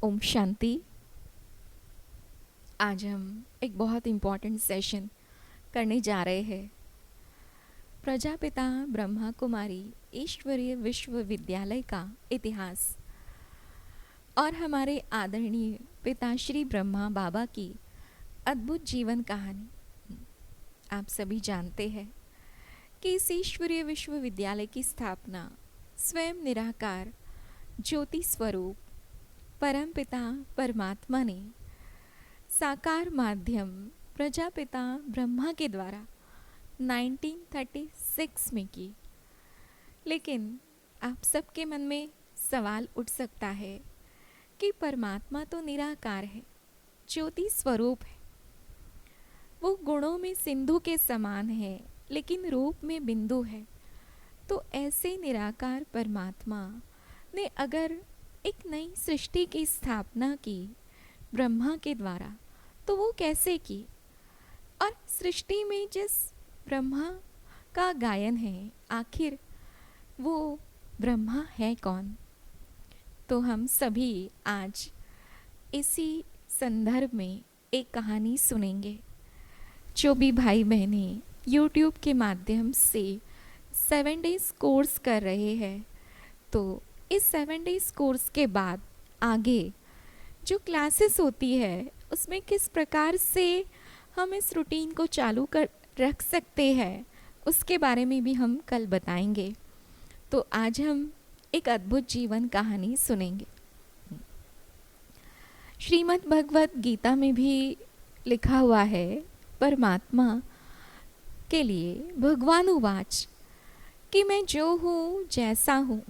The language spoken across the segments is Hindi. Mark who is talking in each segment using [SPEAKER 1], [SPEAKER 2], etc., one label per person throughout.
[SPEAKER 1] ओम शांति। आज हम एक बहुत इम्पॉर्टेंट सेशन करने जा रहे हैं। प्रजापिता ब्रह्मा कुमारी ईश्वरीय विश्वविद्यालय का इतिहास और हमारे आदरणीय पिता श्री ब्रह्मा बाबा की अद्भुत जीवन कहानी। आप सभी जानते हैं कि इस ईश्वरीय विश्वविद्यालय की स्थापना स्वयं निराकार ज्योति स्वरूप परमपिता परमात्मा ने साकार माध्यम प्रजापिता ब्रह्मा के द्वारा 1936 में की। लेकिन आप सबके मन में सवाल उठ सकता है कि परमात्मा तो निराकार है, ज्योति स्वरूप है, वो गुणों में सिंधु के समान है लेकिन रूप में बिंदु है। तो ऐसे निराकार परमात्मा ने अगर एक नई सृष्टि की स्थापना की ब्रह्मा के द्वारा, तो वो कैसे की? और सृष्टि में जिस ब्रह्मा का गायन है, आखिर वो ब्रह्मा है कौन? तो हम सभी आज इसी संदर्भ में एक कहानी सुनेंगे। जो भी भाई बहनें YouTube के माध्यम से 7 डेज़ कोर्स कर रहे हैं, तो इस 7 डेज़ कोर्स के बाद आगे जो क्लासेस होती है उसमें किस प्रकार से हम इस रूटीन को चालू कर रख सकते हैं, उसके बारे में भी हम कल बताएंगे। तो आज हम एक अद्भुत जीवन कहानी सुनेंगे। श्रीमद् भगवत गीता में भी लिखा हुआ है, परमात्मा के लिए भगवान उवाच कि मैं जो हूँ जैसा हूँ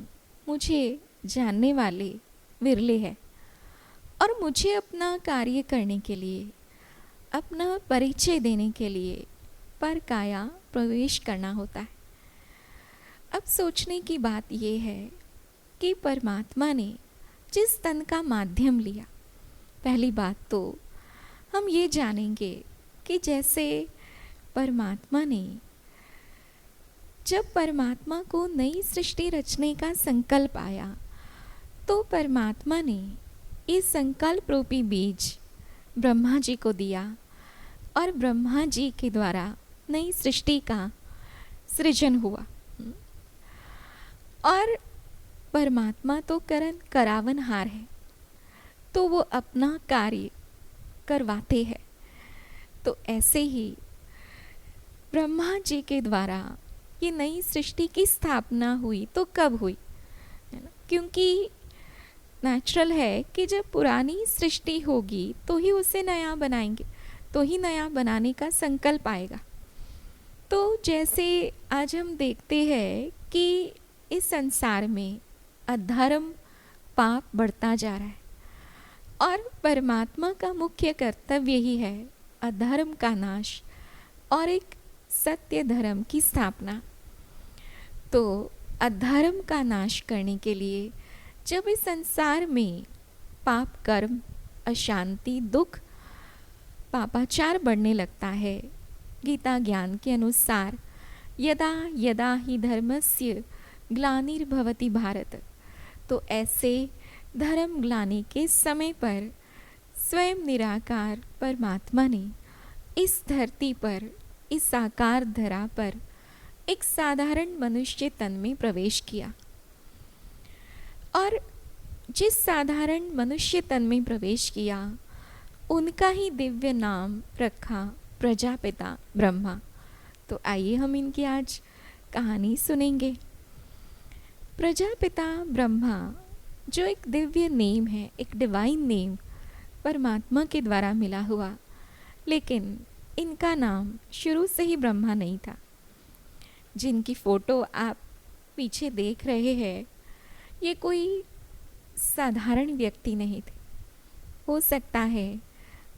[SPEAKER 1] मुझे जानने वाले विरले हैं, और मुझे अपना कार्य करने के लिए, अपना परिचय देने के लिए पर काया प्रवेश करना होता है। अब सोचने की बात यह है कि परमात्मा ने जिस तन का माध्यम लिया, पहली बात तो हम ये जानेंगे कि जैसे परमात्मा ने, जब परमात्मा को नई सृष्टि रचने का संकल्प आया, तो परमात्मा ने ये संकल्प रूपी बीज ब्रह्मा जी को दिया और ब्रह्मा जी के द्वारा नई सृष्टि का सृजन हुआ। और परमात्मा तो करावनहार है, तो वो अपना कार्य करवाते हैं। तो ऐसे ही ब्रह्मा जी के द्वारा ये नई सृष्टि की स्थापना हुई। तो कब हुई? है ना? क्योंकि नेचुरल है कि जब पुरानी सृष्टि होगी तो ही उसे नया बनाएंगे, तो ही नया बनाने का संकल्प आएगा। तो जैसे आज हम देखते हैं कि इस संसार में अधर्म पाप बढ़ता जा रहा है, और परमात्मा का मुख्य कर्तव्य ही है अधर्म का नाश और एक सत्य धर्म की स्थापना। तो अधर्म का नाश करने के लिए जब इस संसार में पाप कर्म, अशांति, दुख, पापाचार बढ़ने लगता है, गीता ज्ञान के अनुसार यदा यदा ही धर्मस्य ग्लानिर्भवति भारत, तो ऐसे धर्म ग्लानि के समय पर स्वयं निराकार परमात्मा ने इस धरती पर, इस साकार धरा पर एक साधारण मनुष्य तन में प्रवेश किया। और जिस साधारण मनुष्य तन में प्रवेश किया, उनका ही दिव्य नाम रखा प्रजापिता ब्रह्मा। तो आइए हम इनकी आज कहानी सुनेंगे। प्रजापिता ब्रह्मा जो एक दिव्य नेम है, एक डिवाइन नेम परमात्मा के द्वारा मिला हुआ, लेकिन इनका नाम शुरू से ही ब्रह्मा नहीं था। जिनकी फ़ोटो आप पीछे देख रहे हैं, ये कोई साधारण व्यक्ति नहीं थे। हो सकता है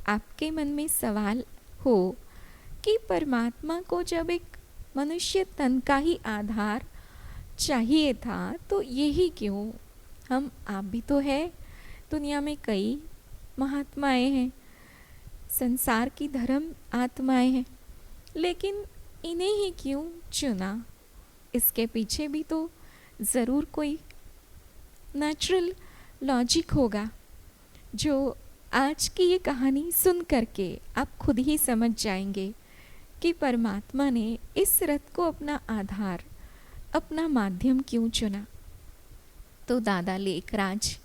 [SPEAKER 1] आपके मन में सवाल हो कि परमात्मा को जब एक मनुष्य तन का ही आधार चाहिए था, तो यही क्यों? आप भी तो है, दुनिया में कई महात्माएं हैं, संसार की धर्म आत्माएं हैं, लेकिन इन्हें ही क्यों चुना? इसके पीछे भी तो ज़रूर कोई नेचुरल लॉजिक होगा। जो आज की ये कहानी सुन करके आप खुद ही समझ जाएंगे कि परमात्मा ने इस रथ को अपना आधार, अपना माध्यम क्यों चुना। तो दादा लेखराज,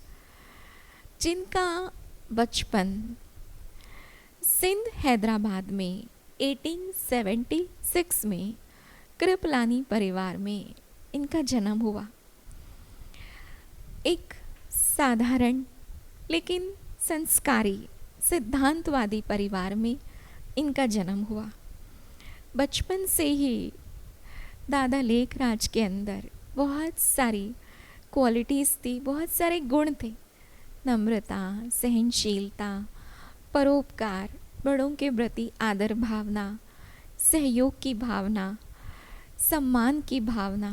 [SPEAKER 1] जिनका बचपन सिंध हैदराबाद में 1876 में कृपलानी परिवार में इनका जन्म हुआ। एक साधारण लेकिन संस्कारी सिद्धांतवादी परिवार में इनका जन्म हुआ। बचपन से ही दादा लेखराज के अंदर बहुत सारी क्वालिटीज़ थी, बहुत सारे गुण थे। नम्रता, सहनशीलता, परोपकार, बड़ों के प्रति आदर भावना, सहयोग की भावना, सम्मान की भावना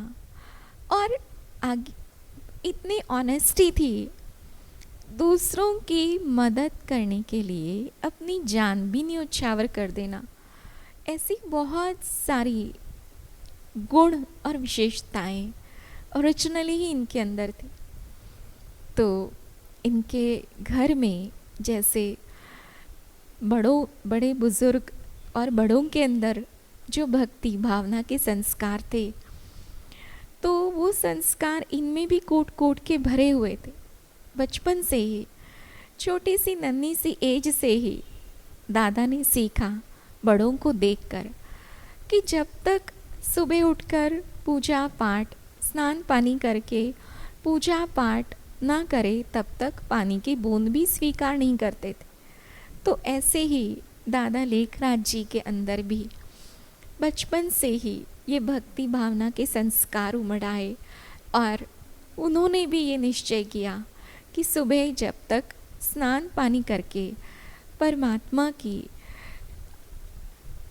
[SPEAKER 1] और आगे इतनी ऑनेस्टी थी। दूसरों की मदद करने के लिए अपनी जान भी न्यौछावर कर देना, ऐसी बहुत सारी गुण और विशेषताएं ओरिजिनली ही इनके अंदर थी। तो इनके घर में जैसे बड़े बुज़ुर्ग और बड़ों के अंदर जो भक्ति भावना के संस्कार थे, तो वो संस्कार इनमें भी कोट कोट के भरे हुए थे। बचपन से ही, छोटी सी नन्ही सी एज से ही दादा ने सीखा बड़ों को देखकर कि जब तक सुबह उठकर पूजा पाठ, स्नान पानी करके पूजा पाठ ना करे तब तक पानी की बूंद भी स्वीकार नहीं करते थे। तो ऐसे ही दादा लेखराज जी के अंदर भी बचपन से ही ये भक्ति भावना के संस्कार उमड़ आए और उन्होंने भी ये निश्चय किया कि सुबह जब तक स्नान पानी करके परमात्मा की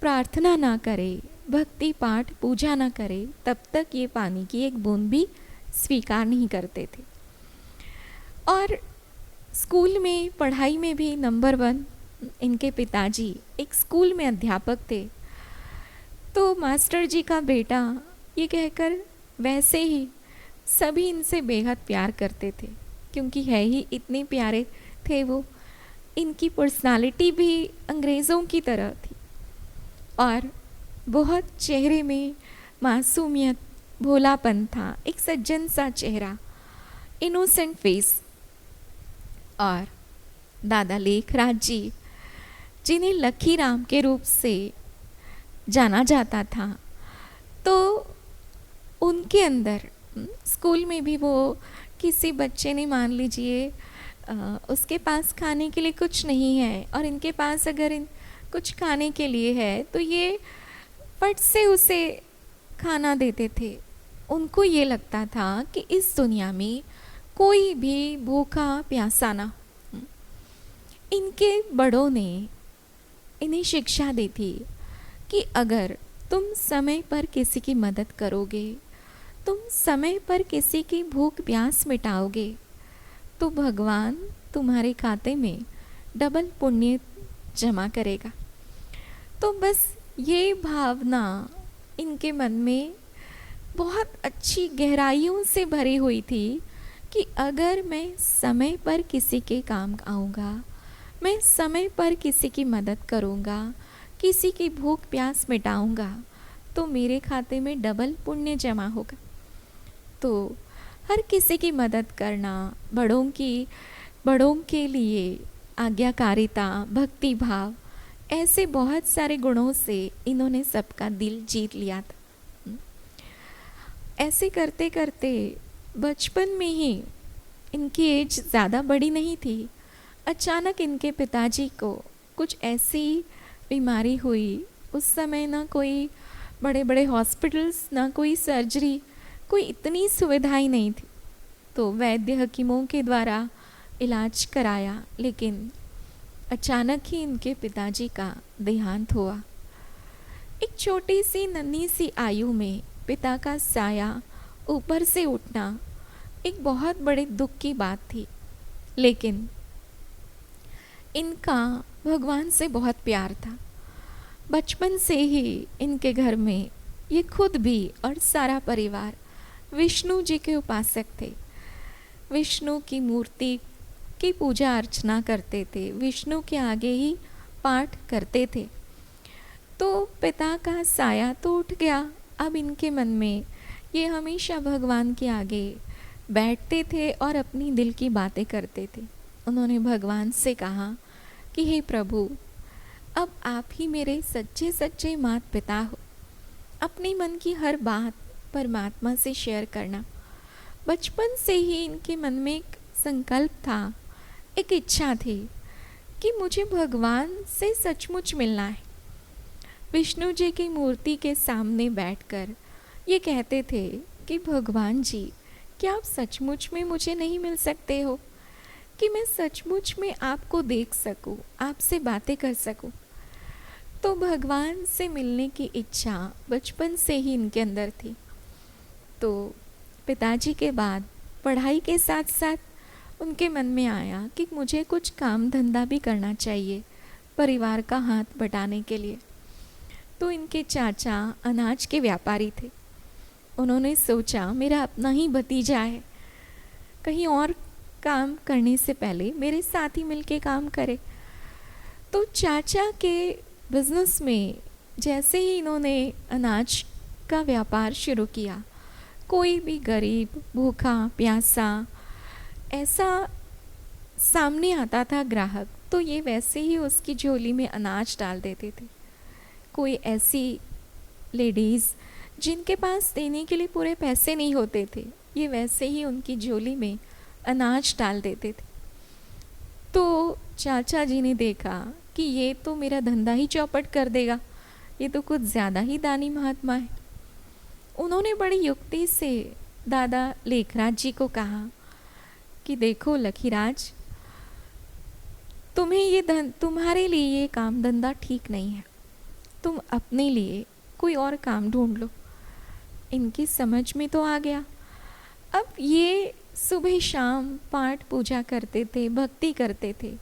[SPEAKER 1] प्रार्थना ना करे, भक्ति पाठ पूजा ना करे, तब तक ये पानी की एक बूंद भी स्वीकार नहीं करते थे। और स्कूल में पढ़ाई में भी नंबर 1 इनके पिताजी एक स्कूल में अध्यापक थे। तो मास्टर जी का बेटा ये कहकर वैसे ही सभी इनसे बेहद प्यार करते थे, क्योंकि है ही इतने प्यारे थे वो। इनकी पर्सनालिटी भी अंग्रेज़ों की तरह थी और बहुत चेहरे में मासूमियत, भोलापन था, एक सज्जन सा चेहरा, इनोसेंट फेस। और दादा लेखराज जी, जिन्हें लकी राम के रूप से जाना जाता था, तो उनके अंदर स्कूल में भी वो किसी बच्चे ने मान लीजिए उसके पास खाने के लिए कुछ नहीं है और इनके पास अगर कुछ खाने के लिए है तो ये फट से उसे खाना देते थे। उनको ये लगता था कि इस दुनिया में कोई भी भूखा प्यासा ना हो। इनके बड़ों ने इन्हें शिक्षा दी थी कि अगर तुम समय पर किसी की मदद करोगे, तुम समय पर किसी की भूख प्यास मिटाओगे, तो भगवान तुम्हारे खाते में डबल पुण्य जमा करेगा। तो बस ये भावना इनके मन में बहुत अच्छी गहराइयों से भरी हुई थी कि अगर मैं समय पर किसी के काम आऊँगा, मैं समय पर किसी की मदद करूँगा, किसी की भूख प्यास मिटाऊँगा, तो मेरे खाते में डबल पुण्य जमा होगा। तो हर किसी की मदद करना, बड़ों के लिए आज्ञाकारिता, भक्ति भाव, ऐसे बहुत सारे गुणों से इन्होंने सबका दिल जीत लिया था। ऐसे करते करते बचपन में ही, इनकी एज ज़्यादा बड़ी नहीं थी, अचानक इनके पिताजी को कुछ ऐसी बीमारी हुई। उस समय ना कोई बड़े बड़े हॉस्पिटल्स, ना कोई सर्जरी, कोई इतनी सुविधाएं नहीं थी। तो वैद्य हकीमों के द्वारा इलाज कराया, लेकिन अचानक ही इनके पिताजी का देहांत हुआ। एक छोटी सी नन्ही सी आयु में पिता का साया ऊपर से उठना एक बहुत बड़े दुख की बात थी, लेकिन इनका भगवान से बहुत प्यार था। बचपन से ही इनके घर में ये खुद भी और सारा परिवार विष्णु जी के उपासक थे। विष्णु की मूर्ति की पूजा अर्चना करते थे, विष्णु के आगे ही पाठ करते थे। तो पिता का साया तो उठ गया। अब इनके मन में ये हमेशा भगवान के आगे बैठते थे और अपनी दिल की बातें करते थे। उन्होंने भगवान से कहा कि हे प्रभु, अब आप ही मेरे सच्चे सच्चे माता पिता हो। अपने मन की हर बात परमात्मा से शेयर करना। बचपन से ही इनके मन में एक संकल्प था, एक इच्छा थी कि मुझे भगवान से सचमुच मिलना है। विष्णु जी की मूर्ति के सामने बैठकर ये कहते थे कि भगवान जी, क्या आप सचमुच में मुझे नहीं मिल सकते हो, कि मैं सचमुच में आपको देख सकूं, आपसे बातें कर सकूं। तो भगवान से मिलने की इच्छा बचपन से ही इनके अंदर थी। तो पिताजी के बाद पढ़ाई के साथ साथ उनके मन में आया कि मुझे कुछ काम धंधा भी करना चाहिए परिवार का हाथ बटाने के लिए। तो इनके चाचा अनाज के व्यापारी थे। उन्होंने सोचा मेरा अपना ही भतीजा है, कहीं और काम करने से पहले मेरे साथ ही मिलके काम करे। तो चाचा के बिजनेस में जैसे ही इन्होंने अनाज का व्यापार शुरू किया, कोई भी गरीब भूखा प्यासा ऐसा सामने आता था ग्राहक, तो ये वैसे ही उसकी झोली में अनाज डाल देते थे। कोई ऐसी लेडीज़ जिनके पास देने के लिए पूरे पैसे नहीं होते थे, ये वैसे ही उनकी झोली में अनाज डाल देते थे। तो चाचा जी ने देखा कि ये तो मेरा धंधा ही चौपट कर देगा, ये तो कुछ ज़्यादा ही दानी महात्मा है। उन्होंने बड़ी युक्ति से दादा लेखराज जी को कहा कि देखो लखीराज, तुम्हारे लिए ये काम धंधा ठीक नहीं है, तुम अपने लिए कोई और काम ढूंढ लो। इनकी समझ में तो आ गया। अब ये सुबह शाम पाठ पूजा करते थे, भक्ति करते थे।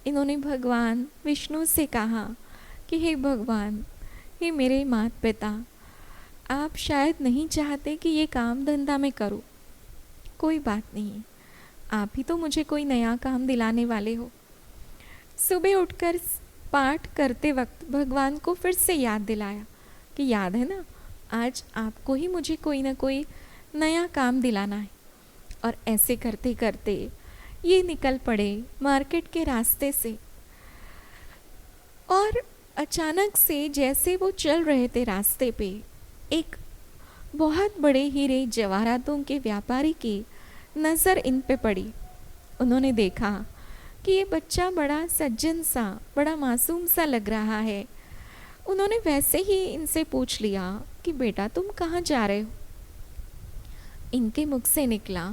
[SPEAKER 1] इन्होंने भगवान विष्णु से कहा कि हे भगवान, हे मेरे माता पिता, आप शायद नहीं चाहते कि ये काम धंधा मैं करूं। कोई बात नहीं, आप ही तो मुझे कोई नया काम दिलाने वाले हो। सुबह उठकर पाठ करते वक्त भगवान को फिर से याद दिलाया कि याद है ना, आज आपको ही मुझे कोई ना कोई नया काम दिलाना है। और ऐसे करते करते ये निकल पड़े मार्केट के रास्ते से। और अचानक से जैसे वो चल रहे थे रास्ते पे, एक बहुत बड़े हीरे जवाहरातों के व्यापारी की नज़र इन पे पड़ी। उन्होंने देखा कि ये बच्चा बड़ा सज्जन सा, बड़ा मासूम सा लग रहा है। उन्होंने वैसे ही इनसे पूछ लिया कि बेटा तुम कहाँ जा रहे हो। इनके मुख से निकला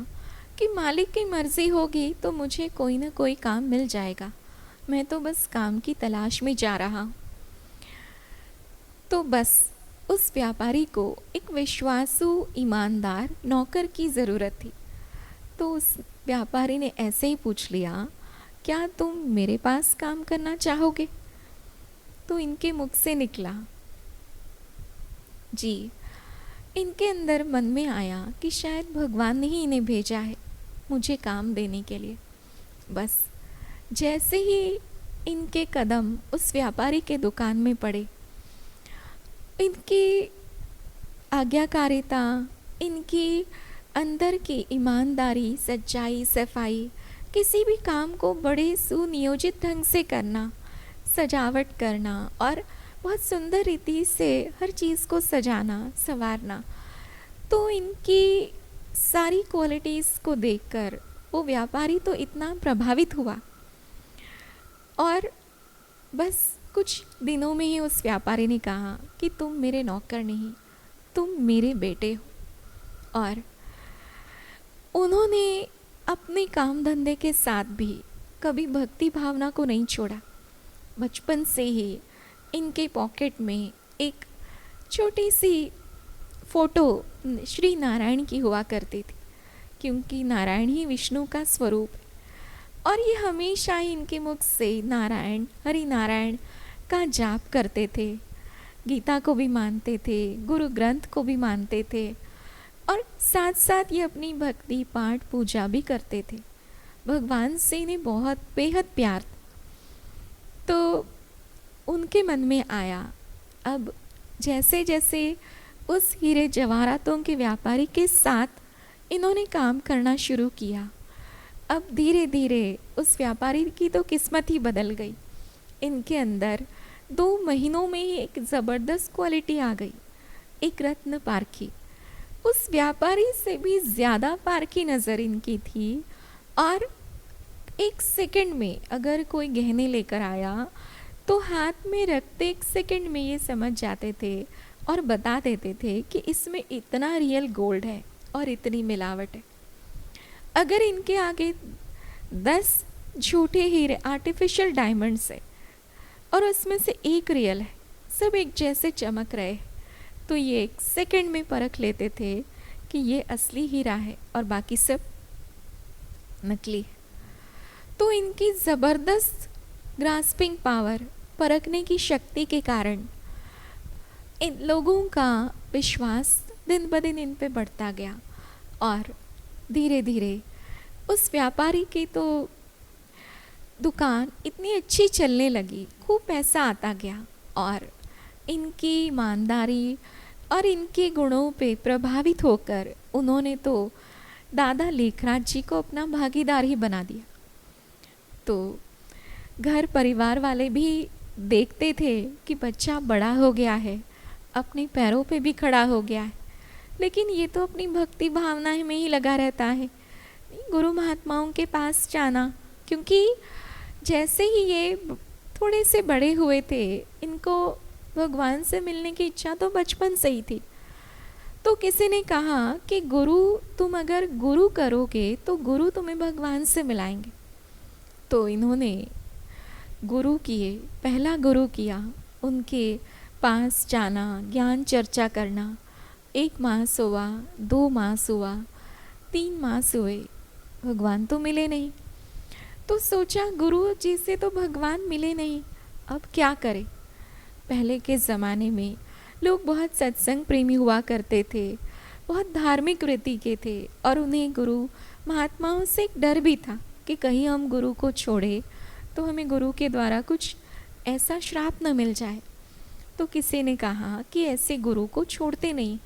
[SPEAKER 1] कि मालिक की मर्जी होगी तो मुझे कोई ना कोई काम मिल जाएगा, मैं तो बस काम की तलाश में जा रहा हूँ। तो बस उस व्यापारी को एक विश्वासु ईमानदार नौकर की ज़रूरत थी। तो उस व्यापारी ने ऐसे ही पूछ लिया, क्या तुम मेरे पास काम करना चाहोगे? तो इनके मुख से निकला जी। इनके अंदर मन में आया कि शायद भगवान ने ही इन्हें भेजा है मुझे काम देने के लिए। बस जैसे ही इनके कदम उस व्यापारी के दुकान में पड़े, इनकी आज्ञाकारिता, इनकी अंदर की ईमानदारी, सच्चाई, सफाई, किसी भी काम को बड़े सुनियोजित ढंग से करना, सजावट करना और बहुत सुंदर रीति से हर चीज़ को सजाना संवारना, तो इनकी सारी क्वालिटीज़ को देखकर वो व्यापारी तो इतना प्रभावित हुआ। और बस कुछ दिनों में ही उस व्यापारी ने कहा कि तुम मेरे नौकर नहीं, तुम मेरे बेटे हो। और उन्होंने अपने काम धंधे के साथ भी कभी भक्ति भावना को नहीं छोड़ा। बचपन से ही इनके पॉकेट में एक छोटी सी फ़ोटो श्री नारायण की हुआ करती थी, क्योंकि नारायण ही विष्णु का स्वरूप है। और ये हमेशा ही इनके मुख से नारायण, हरि नारायण का जाप करते थे, गीता को भी मानते थे, गुरु ग्रंथ को भी मानते थे और साथ साथ ये अपनी भक्ति पाठ पूजा भी करते थे। भगवान से इन्हें बहुत बेहद प्यार था। तो उनके मन में आया, अब जैसे जैसे उस हीरे जवाहरातों के व्यापारी के साथ इन्होंने काम करना शुरू किया, अब धीरे धीरे उस व्यापारी की तो किस्मत ही बदल गई। इनके अंदर 2 महीनों में ही एक ज़बरदस्त क्वालिटी आ गई, एक रत्न पारखी। उस व्यापारी से भी ज़्यादा पारखी नज़र इनकी थी, और 1 सेकंड में अगर कोई गहने लेकर आया तो हाथ में रखते 1 सेकंड में ये समझ जाते थे और बता देते थे कि इसमें इतना रियल गोल्ड है और इतनी मिलावट है। अगर इनके आगे 10 झूठे हीरे आर्टिफिशियल डायमंड्स है और उसमें से एक रियल है, सब एक जैसे चमक रहे, तो ये 1 सेकंड में परख लेते थे कि ये असली हीरा है और बाकी सब नकली है। तो इनकी ज़बरदस्त ग्रास्पिंग पावर, परखने की शक्ति के कारण इन लोगों का विश्वास दिन ब दिन इन पे बढ़ता गया, और धीरे धीरे उस व्यापारी की तो दुकान इतनी अच्छी चलने लगी, खूब पैसा आता गया, और इनकी ईमानदारी और इनके गुणों पे प्रभावित होकर उन्होंने तो दादा लेखराज जी को अपना भागीदार ही बना दिया। तो घर परिवार वाले भी देखते थे कि बच्चा बड़ा हो गया है, अपने पैरों पे भी खड़ा हो गया है, लेकिन ये तो अपनी भक्ति भावना में ही लगा रहता है, गुरु महात्माओं के पास जाना। क्योंकि जैसे ही ये थोड़े से बड़े हुए थे, इनको भगवान से मिलने की इच्छा तो बचपन से ही थी। तो किसी ने कहा कि गुरु, तुम अगर गुरु करोगे तो गुरु तुम्हें भगवान से मिलाएंगे। तो इन्होंने गुरु किए, पहला गुरु किया, उनके पास जाना, ज्ञान चर्चा करना। 1 मास हुआ, 2 मास हुआ, 3 मास हुए, भगवान तो मिले नहीं। तो सोचा गुरु जी से तो भगवान मिले नहीं, अब क्या करें। पहले के ज़माने में लोग बहुत सत्संग प्रेमी हुआ करते थे, बहुत धार्मिक वृत्ति के थे, और उन्हें गुरु महात्माओं से एक डर भी था कि कहीं हम गुरु को छोड़े तो हमें गुरु के द्वारा कुछ ऐसा श्राप न मिल जाए। तो किसी ने कहा कि ऐसे गुरु को छोड़ते नहीं।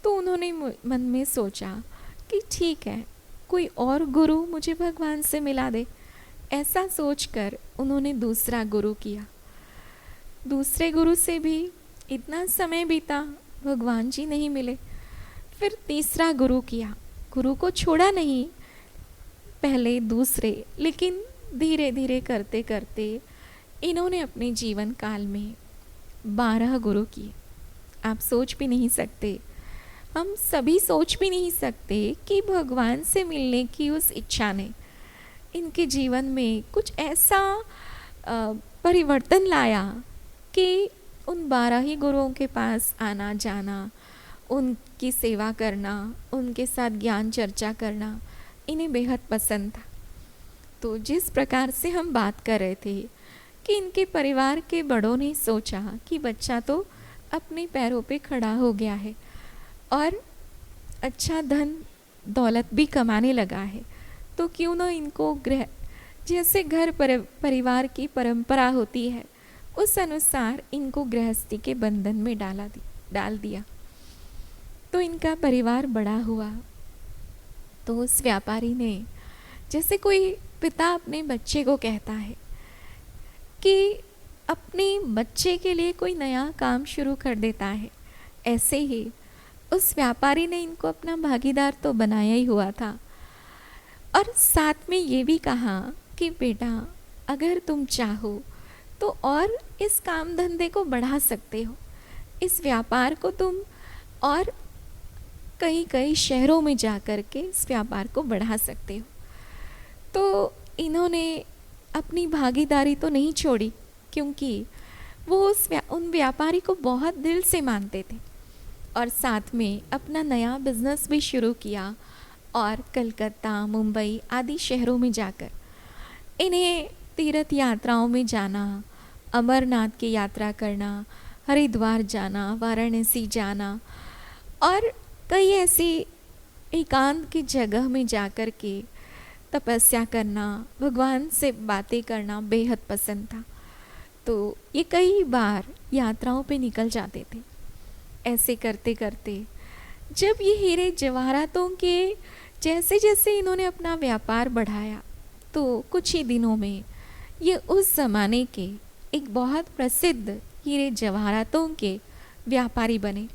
[SPEAKER 1] तो उन्होंने मन में सोचा कि ठीक है, कोई और गुरु मुझे भगवान से मिला दे। ऐसा सोचकर उन्होंने दूसरा गुरु किया। दूसरे गुरु से भी इतना समय बीता, भगवान जी नहीं मिले। फिर तीसरा गुरु किया, गुरु को छोड़ा नहीं, पहले दूसरे, लेकिन धीरे धीरे करते करते इन्होंने अपने जीवन काल में 12 गुरु किए। आप सोच भी नहीं सकते, हम सभी सोच भी नहीं सकते कि भगवान से मिलने की उस इच्छा ने इनके जीवन में कुछ ऐसा परिवर्तन लाया कि उन 12 ही गुरुओं के पास आना जाना, उनकी सेवा करना, उनके साथ ज्ञान चर्चा करना इन्हें बेहद पसंद था। तो जिस प्रकार से हम बात कर रहे थे कि इनके परिवार के बड़ों ने सोचा कि बच्चा तो अपने पैरों पे खड़ा हो गया है और अच्छा धन दौलत भी कमाने लगा है, तो क्यों ना इनको गृह, जैसे घर परिवार की परंपरा होती है उस अनुसार इनको गृहस्थी के बंधन में डाल दिया। तो इनका परिवार बड़ा हुआ। तो उस व्यापारी ने, जैसे कोई पिता अपने बच्चे को कहता है कि अपने बच्चे के लिए कोई नया काम शुरू कर देता है, ऐसे ही उस व्यापारी ने इनको अपना भागीदार तो बनाया ही हुआ था, और साथ में ये भी कहा कि बेटा अगर तुम चाहो तो और इस काम धंधे को बढ़ा सकते हो, इस व्यापार को तुम और कई कई शहरों में जा कर के इस व्यापार को बढ़ा सकते हो। तो इन्होंने अपनी भागीदारी तो नहीं छोड़ी, क्योंकि वो उन व्यापारी को बहुत दिल से मानते थे, और साथ में अपना नया बिजनेस भी शुरू किया, और कलकत्ता, मुंबई आदि शहरों में जाकर इन्हें तीर्थ यात्राओं में जाना, अमरनाथ की यात्रा करना, हरिद्वार जाना, वाराणसी जाना, और कई ऐसी एकांत की जगह में जाकर के तपस्या करना, भगवान से बातें करना बेहद पसंद था। तो ये कई बार यात्राओं पे निकल जाते थे। ऐसे करते करते जब ये हीरे जवाहरातों के जैसे जैसे इन्होंने अपना व्यापार बढ़ाया, तो कुछ ही दिनों में ये उस ज़माने के एक बहुत प्रसिद्ध हीरे जवाहरातों के व्यापारी बने।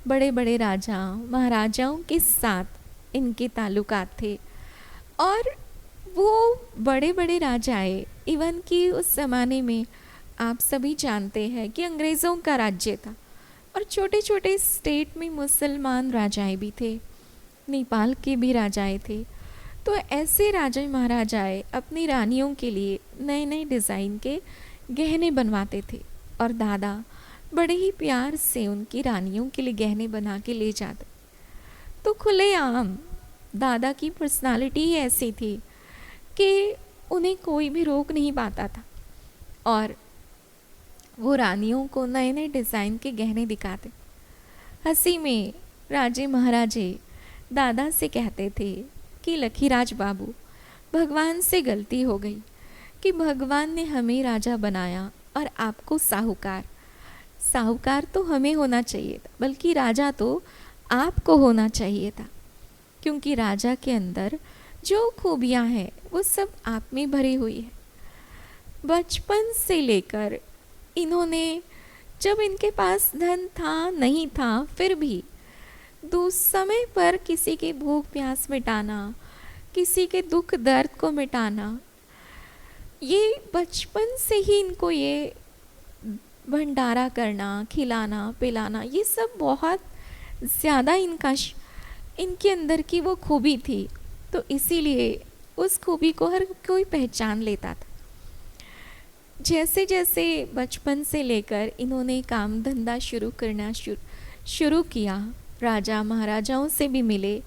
[SPEAKER 1] बड़े बड़े राजा महाराजाओं के साथ इनके ताल्लुकात थे, और वो बड़े बड़े राजाए, इवन कि उस ज़माने में आप सभी जानते हैं कि अंग्रेज़ों का राज्य था, और छोटे छोटे स्टेट में मुसलमान राजाए भी थे, नेपाल के भी राजाए थे। तो ऐसे राजा महाराजाए अपनी रानियों के लिए नए नए डिज़ाइन के गहने बनवाते थे, और दादा बड़े ही प्यार से उनकी रानियों के लिए गहने बना के ले जाते। तो खुलेआम दादा की पर्सनालिटी ही ऐसी थी कि उन्हें कोई भी रोक नहीं पाता था, और वो रानियों को नए नए डिज़ाइन के गहने दिखाते। हंसी में राजे महाराजे दादा से कहते थे कि लखीराज बाबू, भगवान से गलती हो गई कि भगवान ने हमें राजा बनाया और आपको साहूकार। साहूकार तो हमें होना चाहिए था, बल्कि राजा तो आपको होना चाहिए था, क्योंकि राजा के अंदर जो खूबियाँ हैं वो सब आप में भरी हुई है। बचपन से लेकर इन्होंने, जब इनके पास धन था नहीं था, फिर भी समय पर किसी की भूख प्यास मिटाना, किसी के दुख दर्द को मिटाना, ये बचपन से ही इनको ये भंडारा करना, खिलाना पिलाना, ये सब बहुत ज़्यादा इनके अंदर की वो खूबी थी। तो इसीलिए उस खूबी को हर कोई पहचान लेता था। जैसे जैसे बचपन से लेकर इन्होंने काम धंधा शुरू करना शुरू किया, राजा महाराजाओं से भी मिले,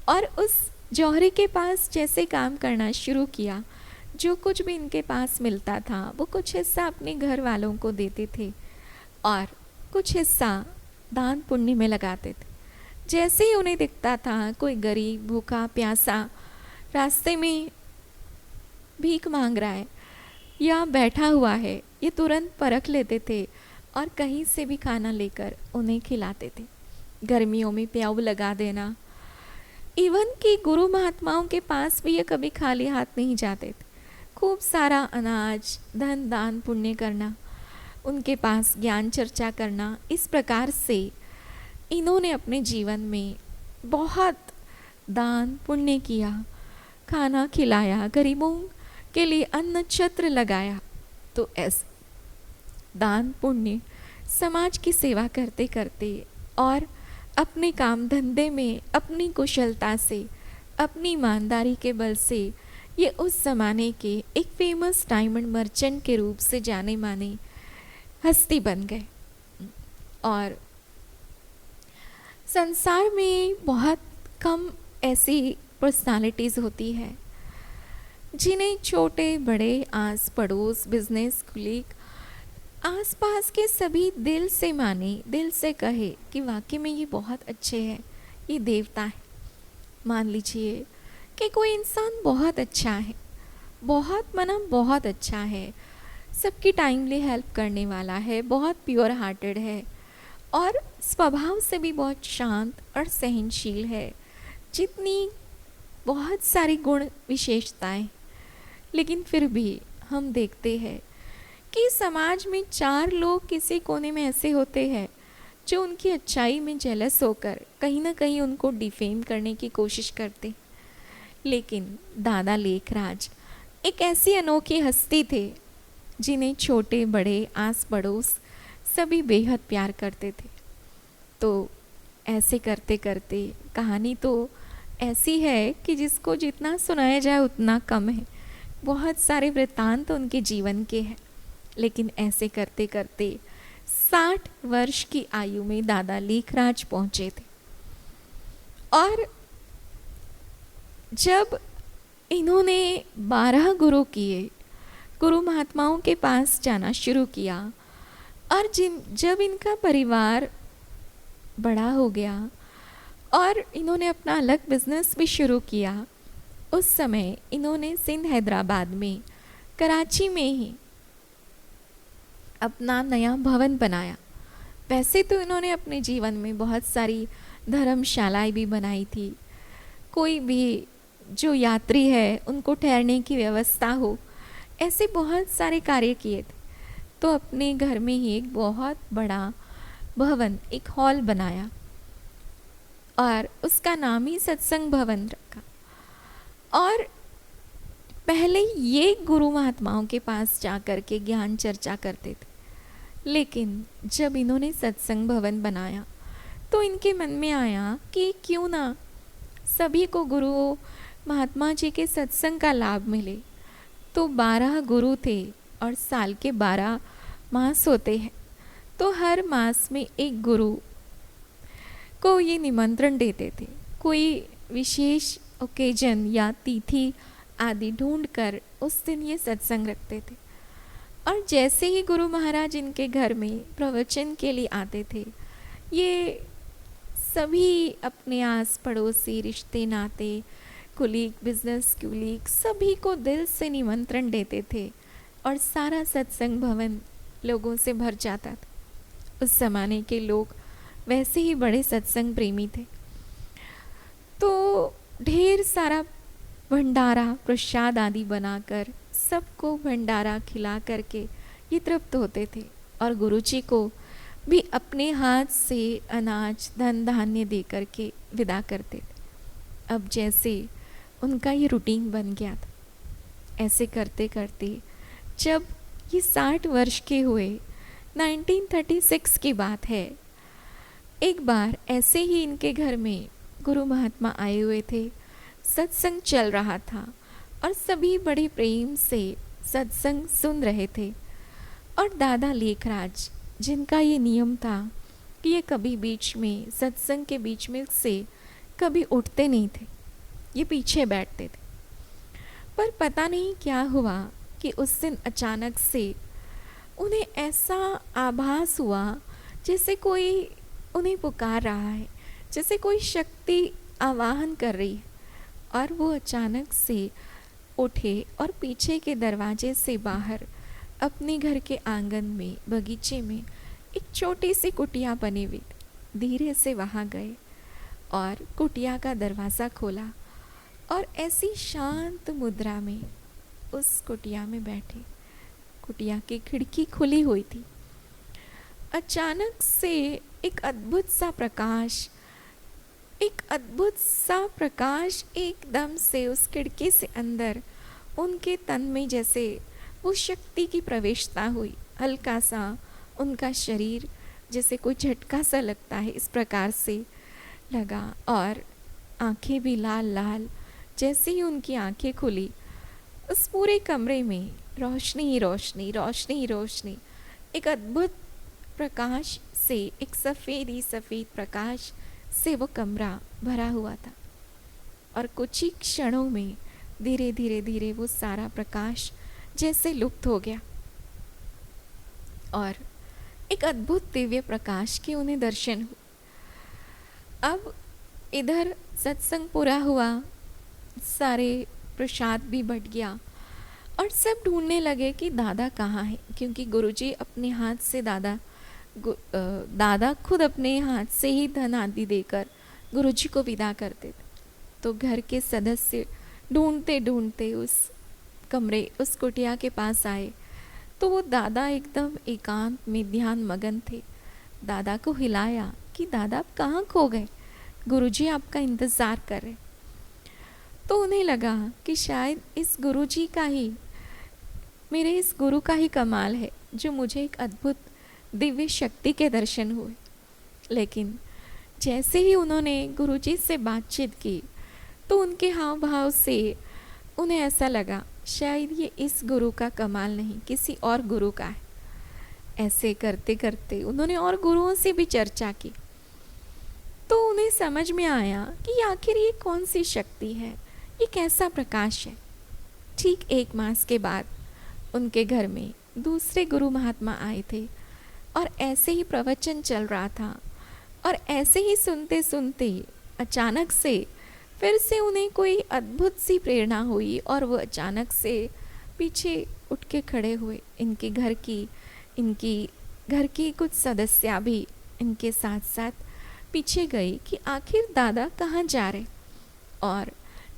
[SPEAKER 1] और उस जौहरी के पास जैसे काम करना शुरू किया, जो कुछ भी इनके पास मिलता था वो कुछ हिस्सा अपने घर वालों को देते थे और कुछ हिस्सा दान पुण्य में लगाते थे। जैसे ही उन्हें दिखता था कोई गरीब भूखा प्यासा रास्ते में भीख मांग रहा है या बैठा हुआ है, ये तुरंत परख लेते थे और कहीं से भी खाना लेकर उन्हें खिलाते थे। गर्मियों में प्याऊ लगा देना, इवन कि गुरु महात्माओं के पास भी ये कभी खाली हाथ नहीं जाते थे। खूब सारा अनाज धन दान पुण्य करना, उनके पास ज्ञान चर्चा करना, इस प्रकार से इन्होंने अपने जीवन में बहुत दान पुण्य किया, खाना खिलाया, गरीबों के लिए अन्न छत्र लगाया। तो ऐसे दान पुण्य समाज की सेवा करते करते और अपने काम धंधे में अपनी कुशलता से, अपनी ईमानदारी के बल से ये उस ज़माने के एक फेमस डायमंड मर्चेंट के रूप से जाने माने हस्ती बन गए। और संसार में बहुत कम ऐसी पर्सनालिटीज़ होती है जिन्हें छोटे बड़े आस पड़ोस बिजनेस कुलीग आसपास के सभी दिल से माने, दिल से कहे कि वाकई में ये बहुत अच्छे हैं, ये देवता है। मान लीजिए कि कोई इंसान बहुत अच्छा है, बहुत अच्छा है, सबकी टाइमली हेल्प करने वाला है, बहुत प्योर हार्टेड है और स्वभाव से भी बहुत शांत और सहनशील है, जितनी बहुत सारी गुण विशेषताएं। लेकिन फिर भी हम देखते हैं कि समाज में 4 लोग किसी कोने में ऐसे होते हैं जो उनकी अच्छाई में जेलस होकर कहीं ना कहीं उनको डिफेम करने की कोशिश करते। लेकिन दादा लेखराज एक ऐसी अनोखी हस्ती थे जिन्हें छोटे बड़े आस पड़ोस सभी बेहद प्यार करते थे। तो ऐसे करते करते कहानी तो ऐसी है कि जिसको जितना सुनाया जाए उतना कम है। बहुत सारे वृत्तांत तो उनके जीवन के हैं, लेकिन ऐसे करते करते 60 वर्ष की आयु में दादा लेखराज पहुंचे थे। और जब इन्होंने 12 गुरु किए, गुरु महात्माओं के पास जाना शुरू किया, और जब इनका परिवार बड़ा हो गया और इन्होंने अपना अलग बिजनेस भी शुरू किया, उस समय इन्होंने सिंध हैदराबाद में, कराची में ही अपना नया भवन बनाया। वैसे तो इन्होंने अपने जीवन में बहुत सारी धर्मशालाएं भी बनाई थी, कोई भी जो यात्री है उनको ठहरने की व्यवस्था हो, ऐसे बहुत सारे कार्य किए थे। तो अपने घर में ही एक बहुत बड़ा भवन, एक हॉल बनाया और उसका नाम ही सत्संग भवन रखा। और पहले ये गुरु महात्माओं के पास जा कर के ज्ञान चर्चा करते थे, लेकिन जब इन्होंने सत्संग भवन बनाया तो इनके मन में आया कि क्यों ना सभी को गुरु महात्मा जी के सत्संग का लाभ मिले। तो 12 गुरु थे और साल के 12 मास होते हैं, तो हर मास में एक गुरु को ये निमंत्रण देते थे। कोई विशेष ओकेजन या तिथि आदि ढूंढकर उस दिन ये सत्संग रखते थे। और जैसे ही गुरु महाराज इनके घर में प्रवचन के लिए आते थे, ये सभी अपने आस पड़ोसी, रिश्ते नाते, कुलीग, बिजनेस कुलीग, सभी को दिल से निमंत्रण देते थे और सारा सत्संग भवन लोगों से भर जाता था। उस ज़माने के लोग वैसे ही बड़े सत्संग प्रेमी थे, तो ढेर सारा भंडारा, प्रसाद आदि बनाकर सबको भंडारा खिला करके ये तृप्त होते थे और गुरुजी को भी अपने हाथ से अनाज, धन धान्य दे करके विदा करते थे। अब जैसे उनका ये रूटीन बन गया था। ऐसे करते करते जब ये 60 वर्ष के हुए, 1936 की बात है, एक बार ऐसे ही इनके घर में गुरु महात्मा आए हुए थे। सत्संग चल रहा था और सभी बड़े प्रेम से सत्संग सुन रहे थे। और दादा लेखराज, जिनका ये नियम था कि ये कभी बीच में, सत्संग के बीच में से कभी उठते नहीं थे, ये पीछे बैठते थे। पर पता नहीं क्या हुआ कि उस दिन अचानक से उन्हें ऐसा आभास हुआ जैसे कोई उन्हें पुकार रहा है, जैसे कोई शक्ति आवाहन कर रही है। और वो अचानक से उठे और पीछे के दरवाजे से बाहर अपने घर के आंगन में, बगीचे में एक छोटी सी कुटिया बनी हुई थी। धीरे से वहाँ गए और कुटिया का दरवाज़ा खोला और ऐसी शांत मुद्रा में उस कुटिया में बैठे। कुटिया की खिड़की खुली हुई थी। अचानक से एक अद्भुत सा प्रकाश एकदम से उस खिड़की से अंदर उनके तन में जैसे वो शक्ति की प्रवेशता हुई। हल्का सा उनका शरीर जैसे कोई झटका सा लगता है, इस प्रकार से लगा। और आंखें भी लाल लाल। जैसे ही उनकी आंखें खुली, उस पूरे कमरे में रोशनी ही रोशनी, रोशनी ही रोशनी। एक अद्भुत प्रकाश से, एक सफ़ेद ही सफ़ेद प्रकाश से वो कमरा भरा हुआ था। और कुछ ही क्षणों में धीरे धीरे धीरे वो सारा प्रकाश जैसे लुप्त हो गया और एक अद्भुत दिव्य प्रकाश के उन्हें दर्शन हुए। अब इधर सत्संग पूरा हुआ, सारे प्रसाद भी बट गया और सब ढूंढने लगे कि दादा कहाँ है, क्योंकि गुरुजी अपने हाथ से दादा खुद अपने हाथ से ही धन आदि देकर गुरुजी को विदा करते थे। तो घर के सदस्य ढूंढते ढूंढते उस कमरे, उस कुटिया के पास आए तो वो दादा एकदम एकांत में ध्यान मगन थे। दादा को हिलाया कि दादा आप कहाँ खो गए, गुरुजी आपका इंतज़ार कर रहे। तो उन्हें लगा कि शायद इस गुरुजी का ही, मेरे इस गुरु का ही कमाल है जो मुझे एक अद्भुत दिव्य शक्ति के दर्शन हुए। लेकिन जैसे ही उन्होंने गुरुजी से बातचीत की तो उनके हाव भाव से उन्हें ऐसा लगा शायद ये इस गुरु का कमाल नहीं, किसी और गुरु का है। ऐसे करते करते उन्होंने और गुरुओं से भी चर्चा की तो उन्हें समझ में आया कि आखिर ये कौन सी शक्ति है, ये कैसा प्रकाश है। ठीक 1 मास के बाद उनके घर में दूसरे गुरु महात्मा आए थे और ऐसे ही प्रवचन चल रहा था और ऐसे ही सुनते सुनते अचानक से फिर से उन्हें कोई अद्भुत सी प्रेरणा हुई और वो अचानक से पीछे उठ के खड़े हुए। इनकी घर की कुछ सदस्या भी इनके साथ साथ पीछे गई कि आखिर दादा कहाँ जा रहे। और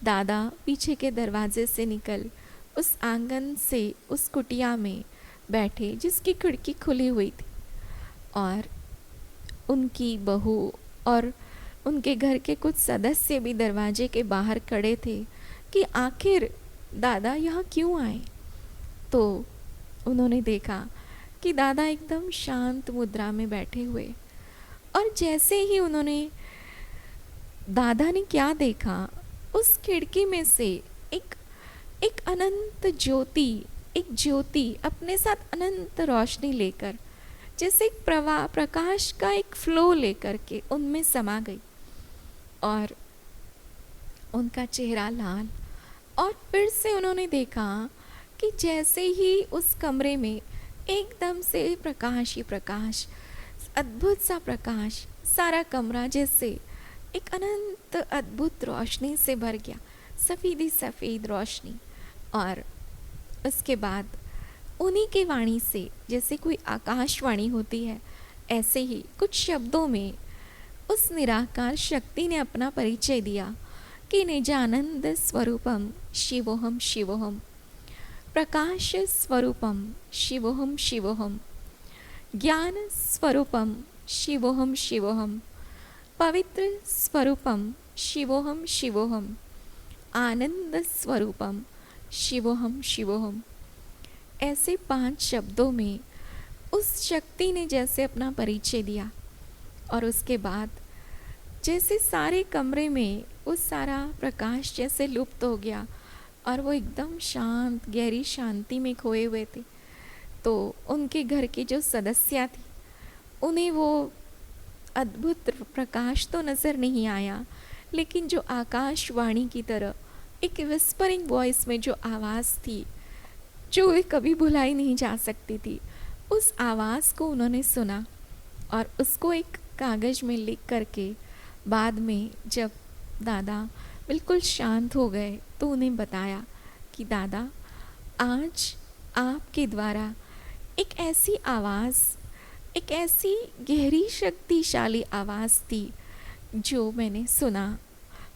[SPEAKER 1] दादा पीछे के दरवाजे से निकल उस आंगन से उस कुटिया में बैठे जिसकी खिड़की खुली हुई थी। और उनकी बहू और उनके घर के कुछ सदस्य भी दरवाजे के बाहर खड़े थे कि आखिर दादा यहाँ क्यों आए। तो उन्होंने देखा कि दादा एकदम शांत मुद्रा में बैठे हुए। और जैसे ही दादा ने क्या देखा, उस खिड़की में से एक अनंत ज्योति, एक ज्योति अपने साथ अनंत रोशनी लेकर, जैसे एक प्रकाश का एक फ्लो लेकर के उनमें समा गई। और उनका चेहरा लाल। और फिर से उन्होंने देखा कि जैसे ही उस कमरे में एकदम से प्रकाश ही प्रकाश, अद्भुत सा प्रकाश, सारा कमरा जैसे एक अनंत अद्भुत रोशनी से भर गया, सफ़ेद सफ़ेद रोशनी। और उसके बाद उन्हीं के वाणी से, जैसे कोई आकाशवाणी होती है, ऐसे ही कुछ शब्दों में उस निराकार शक्ति ने अपना परिचय दिया कि निजानंद स्वरूपम शिवोहम शिवोहम, प्रकाश स्वरूपम शिवोहम शिवोहम, ज्ञान स्वरूपम शिवोहम शिवोहम, पवित्र स्वरूपम शिवोहम शिवोहम, आनंद स्वरूपम शिवोहम शिवोहम। ऐसे 5 शब्दों में उस शक्ति ने जैसे अपना परिचय दिया। और उसके बाद जैसे सारे कमरे में उस सारा प्रकाश जैसे लुप्त हो गया और वो एकदम शांत, गहरी शांति में खोए हुए थे। तो उनके घर की जो सदस्य थी, उन्हें वो अद्भुत प्रकाश तो नज़र नहीं आया, लेकिन जो आकाशवाणी की तरह एक विस्परिंग वॉइस में जो आवाज़ थी, जो वे कभी भुलाई नहीं जा सकती थी, उस आवाज़ को उन्होंने सुना। और उसको एक कागज़ में लिख करके बाद में जब दादा बिल्कुल शांत हो गए तो उन्हें बताया कि दादा, आज आपके द्वारा एक ऐसी आवाज़, एक ऐसी गहरी शक्तिशाली आवाज़ थी जो मैंने सुना,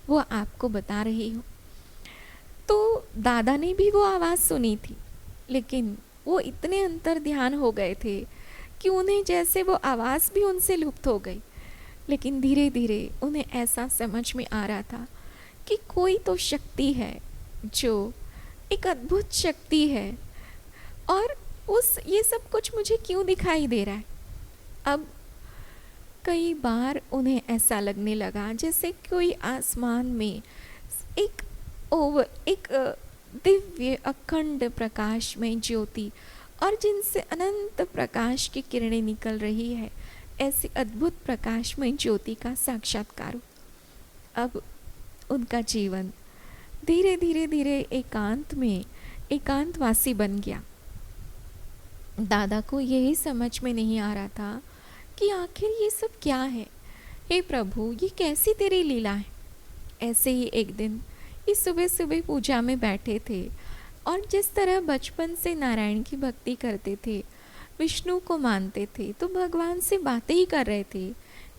[SPEAKER 1] वो आपको बता रही हूँ। तो दादा ने भी वो आवाज़ सुनी थी, लेकिन वो इतने अंतर ध्यान हो गए थे कि उन्हें जैसे वो आवाज़ भी उनसे लुप्त हो गई। लेकिन धीरे धीरे उन्हें ऐसा समझ में आ रहा था कि कोई तो शक्ति है, जो एक अद्भुत शक्ति है, और ये सब कुछ मुझे क्यों दिखाई दे रहा है। अब कई बार उन्हें ऐसा लगने लगा जैसे कोई आसमान में एक दिव्य अखंड प्रकाश में ज्योति, और जिनसे अनंत प्रकाश की किरणें निकल रही है, ऐसे अद्भुत प्रकाश में ज्योति का साक्षात्कार हो। अब उनका जीवन धीरे धीरे धीरे एकांत में एकांतवासी बन गया। दादा को यही समझ में नहीं आ रहा था कि आखिर ये सब क्या है। हे प्रभु, ये कैसी तेरी लीला है। ऐसे ही एक दिन ये सुबह सुबह पूजा में बैठे थे, और जिस तरह बचपन से नारायण की भक्ति करते थे, विष्णु को मानते थे, तो भगवान से बातें ही कर रहे थे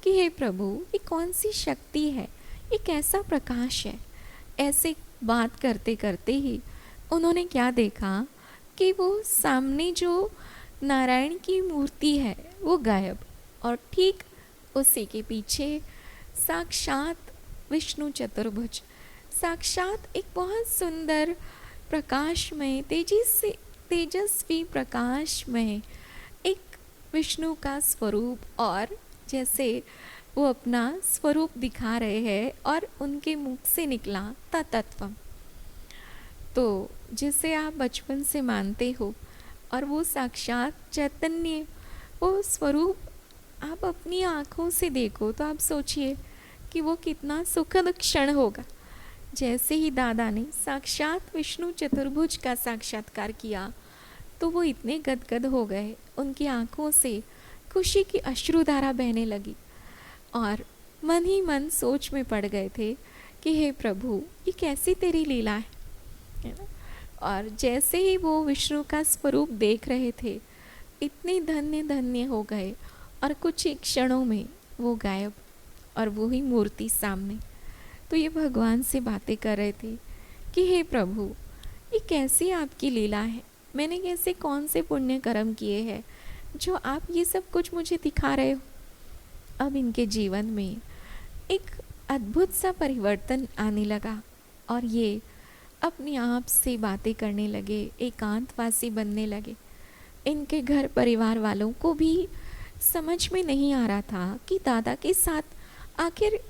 [SPEAKER 1] कि हे प्रभु, ये कौन सी शक्ति है, ये कैसा प्रकाश है। ऐसे बात करते करते ही उन्होंने क्या देखा कि वो सामने जो नारायण की मूर्ति है वो गायब, और ठीक उसी के पीछे साक्षात विष्णु चतुर्भुज, साक्षात एक बहुत सुंदर प्रकाश में तेजस्वी प्रकाश में एक विष्णु का स्वरूप, और जैसे वो अपना स्वरूप दिखा रहे हैं, और उनके मुख से निकला तत्वम, तो जिसे आप बचपन से मानते हो, और वो साक्षात चैतन्य, वो स्वरूप आप अपनी आँखों से देखो तो आप सोचिए कि वो कितना सुखद क्षण होगा। जैसे ही दादा ने साक्षात विष्णु चतुर्भुज का साक्षात्कार किया, तो वो इतने गदगद हो गए, उनकी आंखों से खुशी की अश्रुधारा बहने लगी, और मन ही मन सोच में पड़ गए थे कि हे प्रभु, ये कैसी तेरी लीला है ना। और जैसे ही वो विष्णु का स्वरूप देख रहे थे, इतने धन्य धन्य हो गए और कुछ ही क्षणों में वो गायब और वो ही मूर्ति सामने। तो ये भगवान से बातें कर रहे थे कि हे प्रभु, ये कैसी आपकी लीला है, मैंने कैसे कौन से पुण्य कर्म किए हैं जो आप ये सब कुछ मुझे दिखा रहे हो। अब इनके जीवन में एक अद्भुत सा परिवर्तन आने लगा और ये अपने आप से बातें करने लगे, एकांतवासी बनने लगे। इनके घर परिवार वालों को भी समझ में नहीं आ रहा था कि दादा के साथ आखिर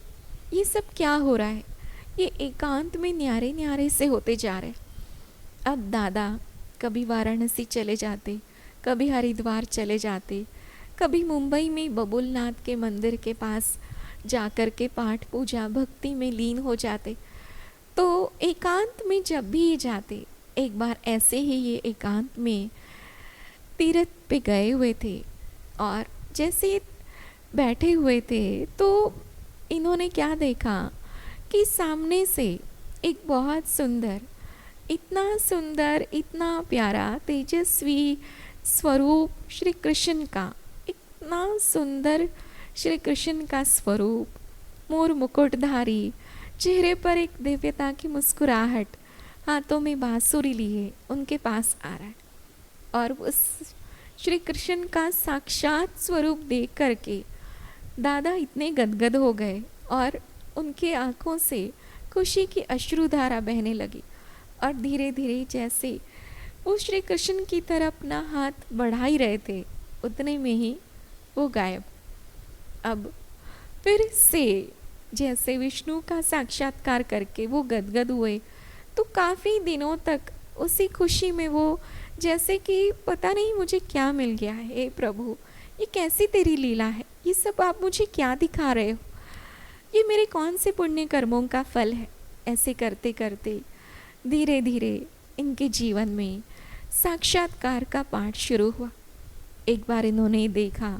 [SPEAKER 1] ये सब क्या हो रहा है। ये एकांत में न्यारे न्यारे से होते जा रहे। अब दादा कभी वाराणसी चले जाते, कभी हरिद्वार चले जाते, कभी मुंबई में बबुलनाथ के मंदिर के पास जाकर के पाठ पूजा भक्ति में लीन हो जाते। तो एकांत में जब भी ये जाते, एक बार ऐसे ही ये एकांत में तीर्थ पे गए हुए थे और जैसे बैठे हुए थे तो इन्होंने क्या देखा कि सामने से एक बहुत सुंदर, इतना प्यारा तेजस्वी स्वरूप श्री कृष्ण का, इतना सुंदर श्री कृष्ण का स्वरूप, मोर मुकुटधारी, चेहरे पर एक दिव्यता की मुस्कुराहट, हाथों में बांसुरी लिए उनके पास आ रहा है। और उस श्री कृष्ण का साक्षात स्वरूप देख करके दादा इतने गदगद हो गए और उनके आंखों से खुशी की अश्रुधारा बहने लगी। और धीरे धीरे जैसे वो श्री कृष्ण की तरफ अपना हाथ बढ़ा ही रहे थे, उतने में ही वो गायब। अब फिर से जैसे विष्णु का साक्षात्कार करके वो गदगद हुए, तो काफ़ी दिनों तक उसी खुशी में वो जैसे कि पता नहीं मुझे क्या मिल गया है, हे प्रभु ये कैसी तेरी लीला है, ये सब आप मुझे क्या दिखा रहे हो, ये मेरे कौन से पुण्य कर्मों का फल है। ऐसे करते करते धीरे धीरे इनके जीवन में साक्षात्कार का पाठ शुरू हुआ। एक बार इन्होंने देखा,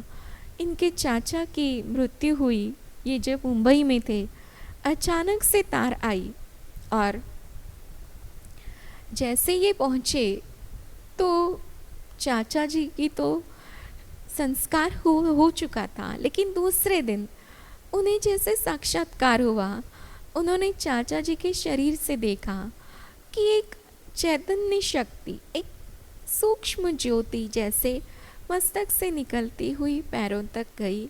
[SPEAKER 1] इनके चाचा की मृत्यु हुई, ये जब मुंबई में थे, अचानक से तार आई और जैसे ये पहुँचे तो चाचा जी की तो संस्कार हो चुका था, लेकिन दूसरे दिन उन्हें जैसे साक्षात्कार हुआ, उन्होंने चाचा जी के शरीर से देखा कि एक चैतन्य शक्ति, एक सूक्ष्म ज्योति जैसे मस्तक से निकलती हुई पैरों तक गई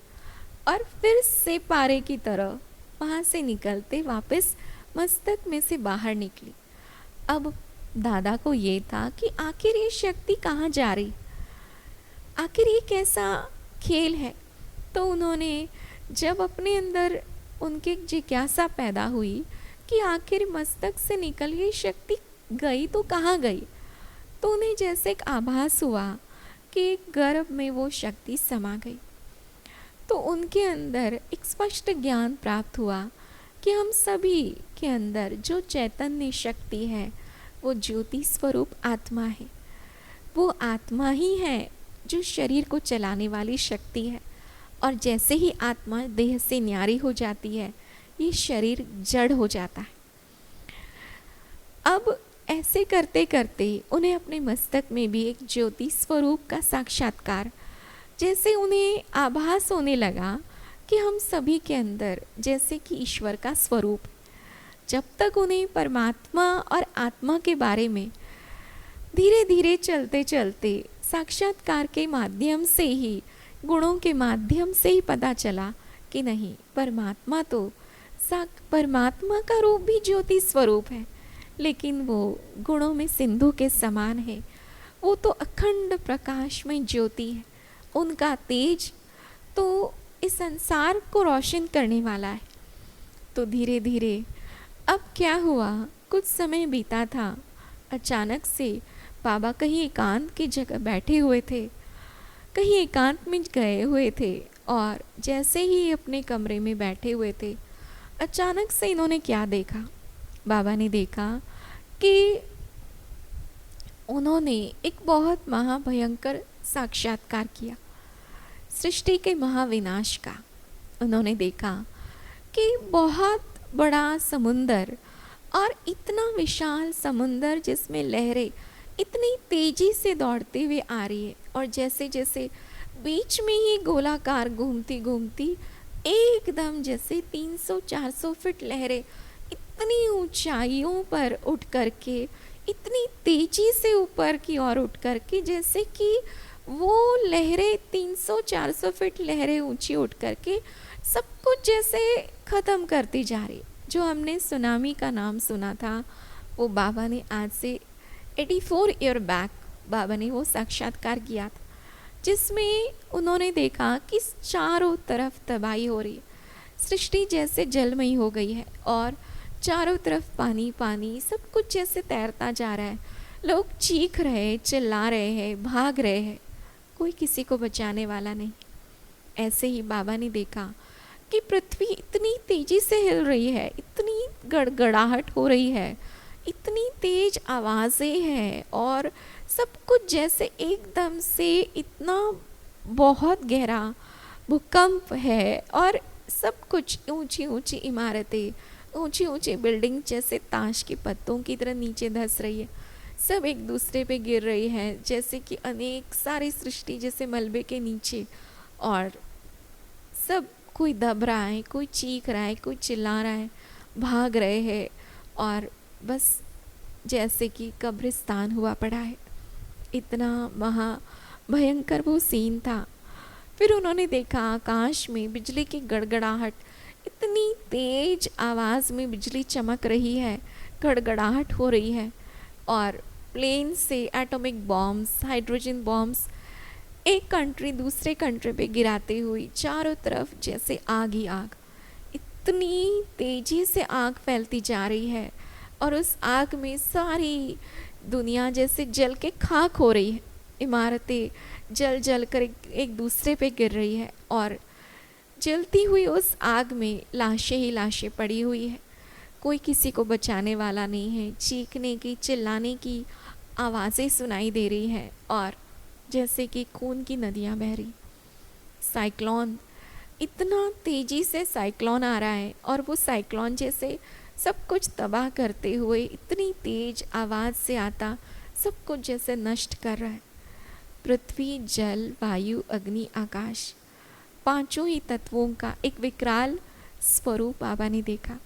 [SPEAKER 1] और फिर से पारे की तरह वहाँ से निकलते वापस मस्तक में से बाहर निकली। अब दादा को ये था कि आखिर ये शक्ति कहाँ जा रही, आखिर ये कैसा खेल है। तो उन्होंने जब अपने अंदर उनकी जिज्ञासा पैदा हुई कि आखिर मस्तक से निकल ये शक्ति गई तो कहाँ गई, तो उन्हें जैसे एक आभास हुआ कि गर्भ में वो शक्ति समा गई। तो उनके अंदर एक स्पष्ट ज्ञान प्राप्त हुआ कि हम सभी के अंदर जो चैतन्य शक्ति है वो ज्योति स्वरूप आत्मा है। वो आत्मा ही है जो शरीर को चलाने वाली शक्ति है। और जैसे ही आत्मा देह से न्यारी हो जाती है, ये शरीर जड़ हो जाता है। अब ऐसे करते करते उन्हें अपने मस्तक में भी एक ज्योति स्वरूप का साक्षात्कार, जैसे उन्हें आभास होने लगा कि हम सभी के अंदर जैसे कि ईश्वर का स्वरूप। जब तक उन्हें परमात्मा और आत्मा के बारे में धीरे धीरे चलते चलते साक्षात्कार के माध्यम से ही, गुणों के माध्यम से ही पता चला कि नहीं, परमात्मा तो परमात्मा का रूप भी ज्योति स्वरूप है, लेकिन वो गुणों में सिंधु के समान है। वो तो अखंड प्रकाश में ज्योति है, उनका तेज तो इस संसार को रोशन करने वाला है। तो धीरे धीरे अब क्या हुआ, कुछ समय बीता था, अचानक से बाबा कहीं एकांत की जगह बैठे हुए थे, कहीं एकांत में गए हुए थे, और जैसे ही अपने कमरे में बैठे हुए थे, अचानक से इन्होंने क्या देखा, बाबा ने देखा कि उन्होंने एक बहुत महाभयंकर साक्षात्कार किया, सृष्टि के महाविनाश का। उन्होंने देखा कि बहुत बड़ा समुंदर, और इतना विशाल समुंदर जिसमें लहरें इतनी तेजी से दौड़ते हुए आ रही है, और जैसे जैसे बीच में ही गोलाकार घूमती घूमती एकदम जैसे 300-400 फीट लहरें इतनी ऊंचाइयों पर उठ करके, इतनी तेजी से ऊपर की ओर उठ करके, जैसे कि वो लहरें 300-400 फीट लहरें ऊंची उठ करके सब कुछ जैसे ख़त्म करती जा रही। जो हमने सुनामी का नाम सुना था, वो बाबा ने आज से 84 ईयर बैक बाबा ने वो साक्षात्कार किया था, जिसमें उन्होंने देखा कि चारों तरफ तबाही हो रही है, सृष्टि जैसे जलमयी हो गई है, और चारों तरफ पानी पानी, सब कुछ जैसे तैरता जा रहा है। लोग चीख रहे, चिल्ला रहे हैं, भाग रहे हैं, कोई किसी को बचाने वाला नहीं। ऐसे ही बाबा ने देखा कि पृथ्वी इतनी तेजी से हिल रही है, इतनी गड़गड़ाहट हो रही है, इतनी तेज आवाज़ें हैं, और सब कुछ जैसे एकदम से इतना बहुत गहरा भूकंप है, और सब कुछ ऊंची ऊंची इमारतें, ऊंची ऊंची बिल्डिंग जैसे ताश के पत्तों की तरह नीचे धंस रही है, सब एक दूसरे पे गिर रही है, जैसे कि अनेक सारी सृष्टि जैसे मलबे के नीचे, और सब कोई दब रहा है, कोई चीख रहा है, कोई चिल्ला रहा है, भाग रहे हैं, और बस जैसे कि कब्रिस्तान हुआ पड़ा है। इतना महा भयंकर वो सीन था। फिर उन्होंने देखा आकाश में बिजली की गड़गड़ाहट, इतनी तेज आवाज़ में बिजली चमक रही है, गड़गड़ाहट हो रही है, और प्लेन से एटॉमिक बॉम्ब्स, हाइड्रोजन बॉम्ब्स एक कंट्री दूसरे कंट्री पे गिराते हुए चारों तरफ जैसे आग ही आग, इतनी तेज़ी से आग फैलती जा रही है, और उस आग में सारी दुनिया जैसे जल के खाक हो रही है, इमारतें जल जल कर एक दूसरे पे गिर रही है, और जलती हुई उस आग में लाशें ही लाशें पड़ी हुई है, कोई किसी को बचाने वाला नहीं है। चीखने की, चिल्लाने की आवाज़ें सुनाई दे रही हैं, और जैसे कि खून की नदियाँ बह रही। साइक्लोन, इतना तेज़ी से साइक्लोन आ रहा है, और वो साइक्लोन जैसे सब कुछ तबाह करते हुए इतनी तेज आवाज़ से आता, सब कुछ जैसे नष्ट कर रहा है। पृथ्वी, जल, वायु, अग्नि, आकाश, पांचों ही तत्वों का एक विकराल स्वरूप बाबा ने देखा।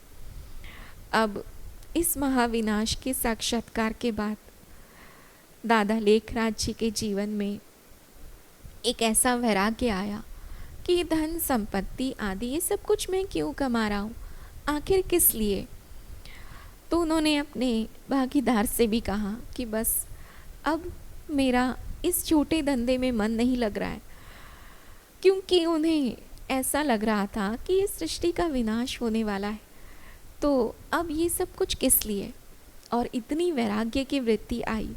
[SPEAKER 1] अब इस महाविनाश के साक्षात्कार के बाद दादा लेखराज जी के जीवन में एक ऐसा वैराग्य आया कि धन संपत्ति आदि ये सब कुछ मैं क्यों कमा रहा हूँ, आखिर किस लिए। तो उन्होंने अपने भागीदार से भी कहा कि बस अब मेरा इस छोटे धंधे में मन नहीं लग रहा है, क्योंकि उन्हें ऐसा लग रहा था कि इस सृष्टि का विनाश होने वाला है, तो अब ये सब कुछ किस लिए। और इतनी वैराग्य की वृत्ति आई,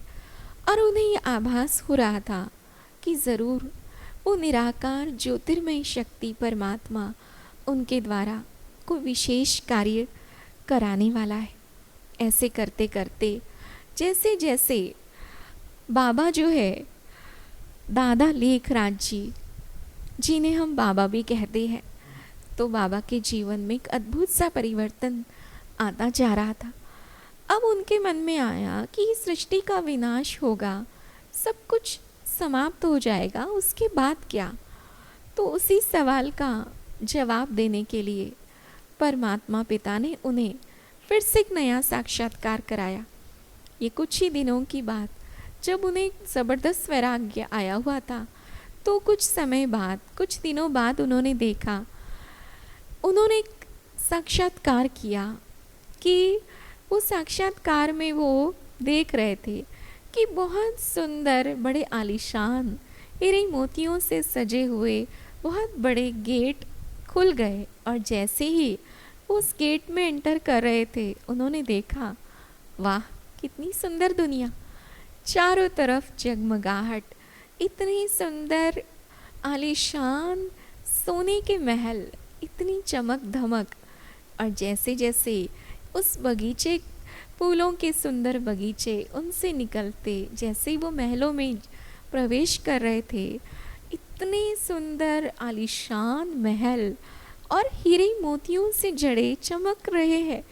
[SPEAKER 1] और उन्हें ये आभास हो रहा था कि ज़रूर वो निराकार ज्योतिर्मय शक्ति परमात्मा उनके द्वारा कोई विशेष कार्य कराने वाला है। ऐसे करते करते जैसे जैसे बाबा जो है, दादा लेखराज जी जिन्हें हम बाबा भी कहते हैं, तो बाबा के जीवन में एक अद्भुत सा परिवर्तन आता जा रहा था। अब उनके मन में आया कि सृष्टि का विनाश होगा, सब कुछ समाप्त हो जाएगा, उसके बाद क्या। तो उसी सवाल का जवाब देने के लिए परमात्मा पिता ने उन्हें फिर से एक नया साक्षात्कार कराया। ये कुछ ही दिनों की बात, जब उन्हें ज़बरदस्त वैराग्य आया हुआ था, तो कुछ समय बाद, कुछ दिनों बाद उन्होंने देखा, उन्होंने एक साक्षात्कार किया कि वो साक्षात्कार में वो देख रहे थे कि बहुत सुंदर, बड़े आलीशान हीरे मोतियों से सजे हुए बहुत बड़े गेट खुल गए, और जैसे ही उस गेट में एंटर कर रहे थे, उन्होंने देखा, वाह कितनी सुंदर दुनिया, चारों तरफ जगमगाहट, इतनी सुंदर आलीशान सोने के महल, इतनी चमक धमक। और जैसे जैसे उस बगीचे, फूलों के सुंदर बगीचे उनसे निकलते, जैसे ही वो महलों में प्रवेश कर रहे थे, इतने सुंदर आलीशान महल, और हीरे मोतियों से जड़े चमक रहे हैं।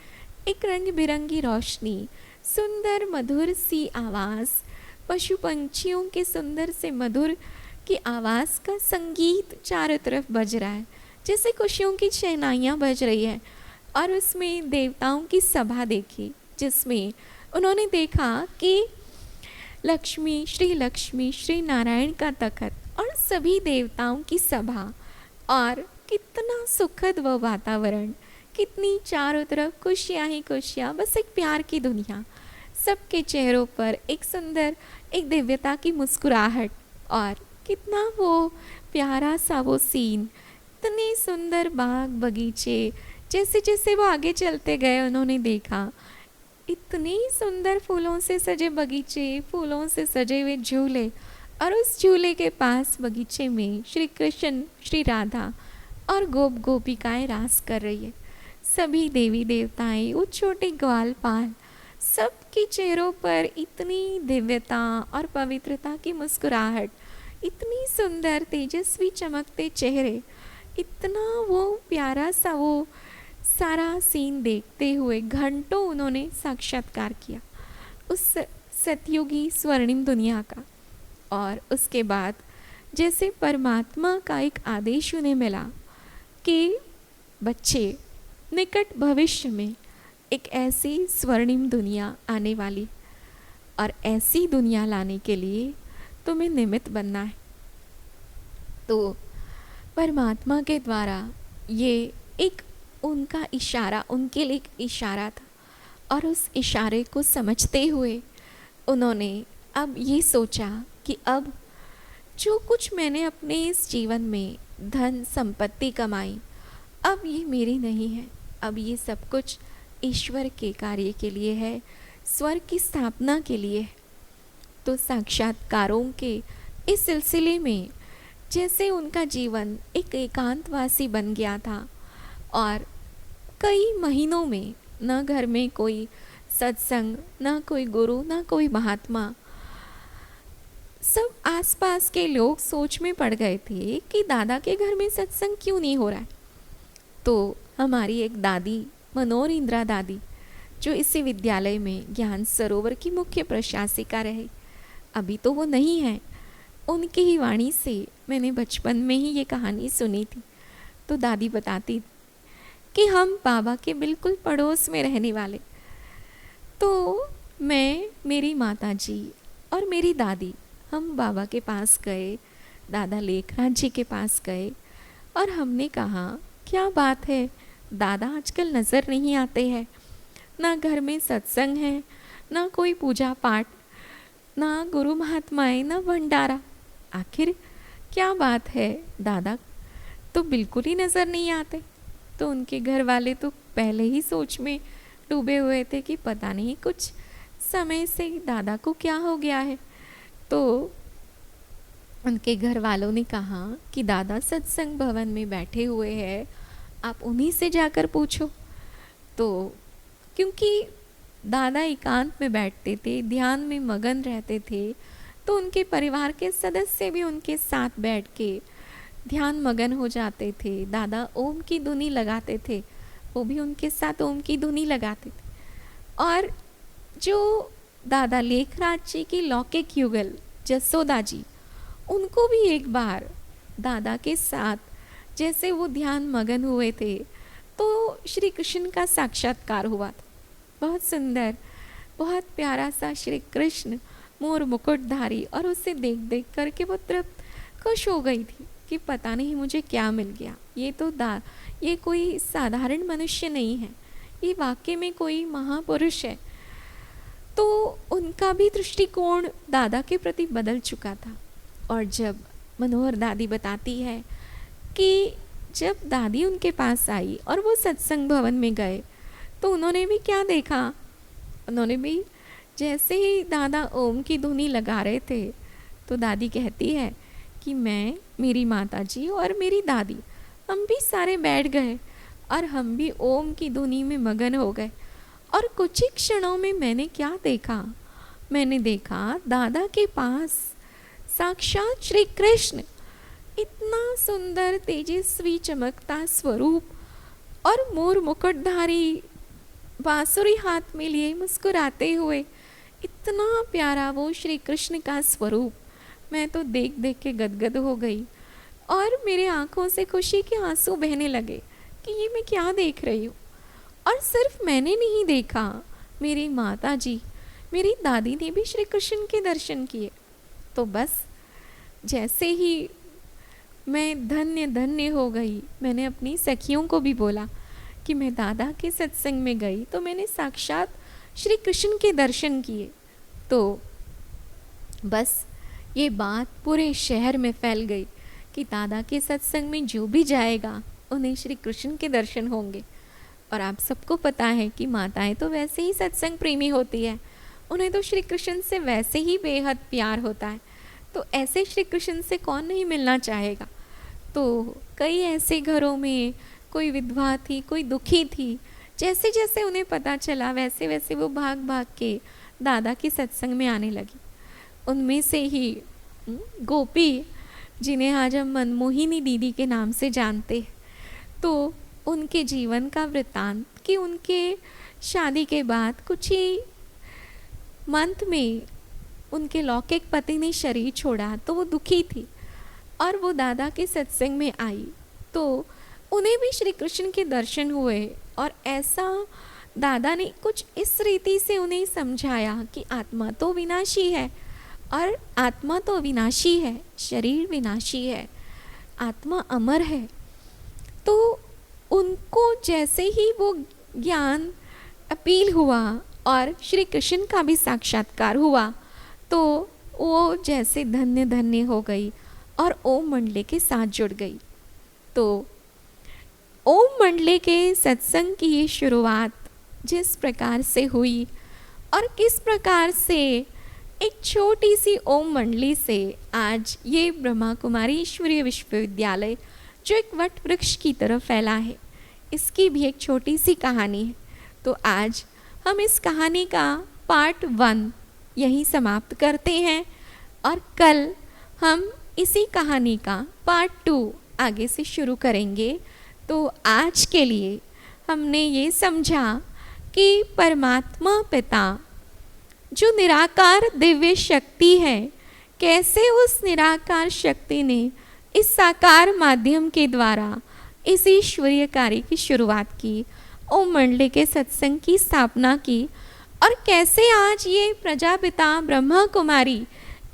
[SPEAKER 1] एक रंग बिरंगी रोशनी, सुंदर मधुर सी आवाज़, पशु पंछियों के सुंदर से मधुर की आवाज़ का संगीत चारों तरफ बज रहा है, जैसे खुशियों की शहनाइयाँ बज रही है। और उसमें देवताओं की सभा देखी, जिसमें उन्होंने देखा कि लक्ष्मी श्री नारायण का तखत और सभी देवताओं की सभा। और कितना सुखद वह वातावरण, कितनी चारों तरफ खुशियाँ ही खुशियाँ, बस एक प्यार की दुनिया। सबके चेहरों पर एक सुंदर, एक दिव्यता की मुस्कुराहट। और कितना वो प्यारा सा वो सीन, इतने सुंदर बाग बगीचे। जैसे जैसे वो आगे चलते गए उन्होंने देखा इतने सुंदर फूलों से सजे बगीचे, फूलों से सजे हुए झूले, और उस झूले के पास बगीचे में श्री कृष्ण, श्री राधा और गोप गोपिकाएं रास कर रही है। सभी देवी देवताएं, वो छोटे ग्वालपाल, सबके चेहरों पर इतनी दिव्यता और पवित्रता की मुस्कुराहट, इतनी सुंदर तेजस्वी चमकते चेहरे, इतना वो प्यारा सा वो सारा सीन देखते हुए घंटों उन्होंने साक्षात्कार किया उस सतयुगी स्वर्णिम दुनिया का। और उसके बाद जैसे परमात्मा का एक आदेश उन्हें मिला कि बच्चे, निकट भविष्य में एक ऐसी स्वर्णिम दुनिया आने वाली, और ऐसी दुनिया लाने के लिए तुम्हें निमित्त बनना है। तो परमात्मा के द्वारा ये एक उनका इशारा, उनके लिए एक इशारा था। और उस इशारे को समझते हुए उन्होंने अब ये सोचा कि अब जो कुछ मैंने अपने इस जीवन में धन संपत्ति कमाई, अब ये मेरी नहीं है, अब ये सब कुछ ईश्वर के कार्य के लिए है, स्वर्ग की स्थापना के लिए है। तो साक्षात्कारों के इस सिलसिले में जैसे उनका जीवन एक एकांतवासी बन गया था, और कई महीनों में न घर में कोई सत्संग, न कोई गुरु, न कोई महात्मा। सब आसपास के लोग सोच में पड़ गए थे कि दादा के घर में सत्संग क्यों नहीं हो रहा है। तो हमारी एक दादी, मनोहर इंदिरा दादी, जो इसी विद्यालय में ज्ञान सरोवर की मुख्य प्रशासिका रहे, अभी तो वो नहीं है, उनकी ही वाणी से मैंने बचपन में ही ये कहानी सुनी थी। तो दादी बताती कि हम बाबा के बिल्कुल पड़ोस में रहने वाले। तो मैं, मेरी माताजी और मेरी दादी, हम बाबा के पास गए, दादा लेखराज जी के पास गए, और हमने कहा क्या बात है, दादा आजकल नज़र नहीं आते हैं, ना घर में सत्संग है, ना कोई पूजा पाठ, ना गुरु महात्माएं, ना भंडारा, आखिर क्या बात है, दादा तो बिल्कुल ही नज़र नहीं आते। तो उनके घर वाले तो पहले ही सोच में डूबे हुए थे कि पता नहीं कुछ समय से दादा को क्या हो गया है। तो उनके घर वालों ने कहा कि दादा सत्संग भवन में बैठे हुए हैं, आप उन्हीं से जाकर पूछो। तो क्योंकि दादा एकांत में बैठते थे, ध्यान में मगन रहते थे, तो उनके परिवार के सदस्य भी उनके साथ बैठ के ध्यान मगन हो जाते थे। दादा ओम की धुनी लगाते थे, वो भी उनके साथ ओम की धुनी लगाते थे। और जो दादा लेखराज जी की लौकिक युगल जसोदा जी, उनको भी एक बार दादा के साथ जैसे वो ध्यान मगन हुए थे, तो श्री कृष्ण का साक्षात्कार हुआ था। बहुत सुंदर, बहुत प्यारा सा श्री कृष्ण, मोर मुकुटधारी, और उसे देख देख करके वो तृप्त खुश हो गई थी कि पता नहीं मुझे क्या मिल गया। ये कोई साधारण मनुष्य नहीं है, ये वाकई में कोई महापुरुष है। तो उनका भी दृष्टिकोण दादा के प्रति बदल चुका था। और जब मनोहर दादी बताती है कि जब दादी उनके पास आई और वो सत्संग भवन में गए, तो उन्होंने भी क्या देखा, उन्होंने भी जैसे ही दादा ओम की धुनी लगा रहे थे, तो दादी कहती है कि मैं, मेरी माताजी और मेरी दादी, हम भी सारे बैठ गए और हम भी ओम की धुनी में मगन हो गए। और कुछ ही क्षणों में मैंने क्या देखा, मैंने देखा दादा के पास साक्षात श्री कृष्ण इतना सुंदर तेजस्वी चमकता स्वरूप और मोर मुकुटधारी बांसुरी हाथ में लिए मुस्कुराते हुए, इतना प्यारा वो श्री कृष्ण का स्वरूप। मैं तो देख देख के गदगद हो गई और मेरे आंखों से खुशी के आंसू बहने लगे कि ये मैं क्या देख रही हूँ। और सिर्फ मैंने नहीं देखा, मेरी माता जी, मेरी दादी ने भी श्री कृष्ण के दर्शन किए। तो बस जैसे ही मैं धन्य धन्य हो गई, मैंने अपनी सखियों को भी बोला कि मैं दादा के सत्संग में गई तो मैंने साक्षात श्री कृष्ण के दर्शन किए। तो बस ये बात पूरे शहर में फैल गई कि दादा के सत्संग में जो भी जाएगा उन्हें श्री कृष्ण के दर्शन होंगे। और आप सबको पता है कि माताएं तो वैसे ही सत्संग प्रेमी होती है, उन्हें तो श्री कृष्ण से वैसे ही बेहद प्यार होता है, तो ऐसे श्री कृष्ण से कौन नहीं मिलना चाहेगा। तो कई ऐसे घरों में कोई विधवा थी, कोई दुखी थी, जैसे जैसे उन्हें पता चला वैसे वैसे वो भाग भाग के दादा के सत्संग में आने लगी। उनमें से ही गोपी, जिन्हें आज हम मनमोहिनी दीदी के नाम से जानते हैं, तो उनके जीवन का वृत्तांत कि उनके शादी के बाद कुछ ही मंथ में उनके लौकिक पति ने शरीर छोड़ा, तो वो दुखी थी और वो दादा के सत्संग में आई तो उन्हें भी श्री कृष्ण के दर्शन हुए। और ऐसा दादा ने कुछ इस रीति से उन्हें समझाया कि आत्मा तो विनाशी है और आत्मा तो अविनाशी है, शरीर विनाशी है, आत्मा अमर है। तो उनको जैसे ही वो ज्ञान अपील हुआ और श्री कृष्ण का भी साक्षात्कार हुआ, तो वो जैसे धन्य धन्य हो गई और ओम मंडले के साथ जुड़ गई। तो ओम मंडले के सत्संग की ये शुरुआत जिस प्रकार से हुई और किस प्रकार से एक छोटी सी ओम मंडली से आज ये ब्रह्मा कुमारी ईश्वरीय विश्वविद्यालय जो एक वट वृक्ष की तरह फैला है, इसकी भी एक छोटी सी कहानी है। तो आज हम इस कहानी का पार्ट 1 यहीं समाप्त करते हैं और कल हम इसी कहानी का पार्ट 2 आगे से शुरू करेंगे। तो आज के लिए हमने ये समझा कि परमात्मा पिता जो निराकार दिव्य शक्ति है, कैसे उस निराकार शक्ति ने इस साकार माध्यम के द्वारा इस ईश्वरीय कार्य की शुरुआत की, ओम मंडले के सत्संग की स्थापना की और कैसे आज ये प्रजापिता ब्रह्मा कुमारी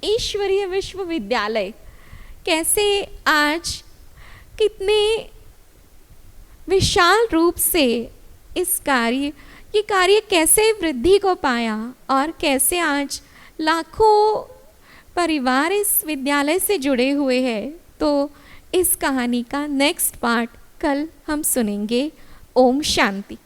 [SPEAKER 1] ईश्वरीय विश्वविद्यालय कैसे आज कितने विशाल रूप से ये कार्य कैसे वृद्धि को पाया और कैसे आज लाखों परिवार इस विद्यालय से जुड़े हुए हैं। तो इस कहानी का नेक्स्ट पार्ट कल हम सुनेंगे। ओम शांति।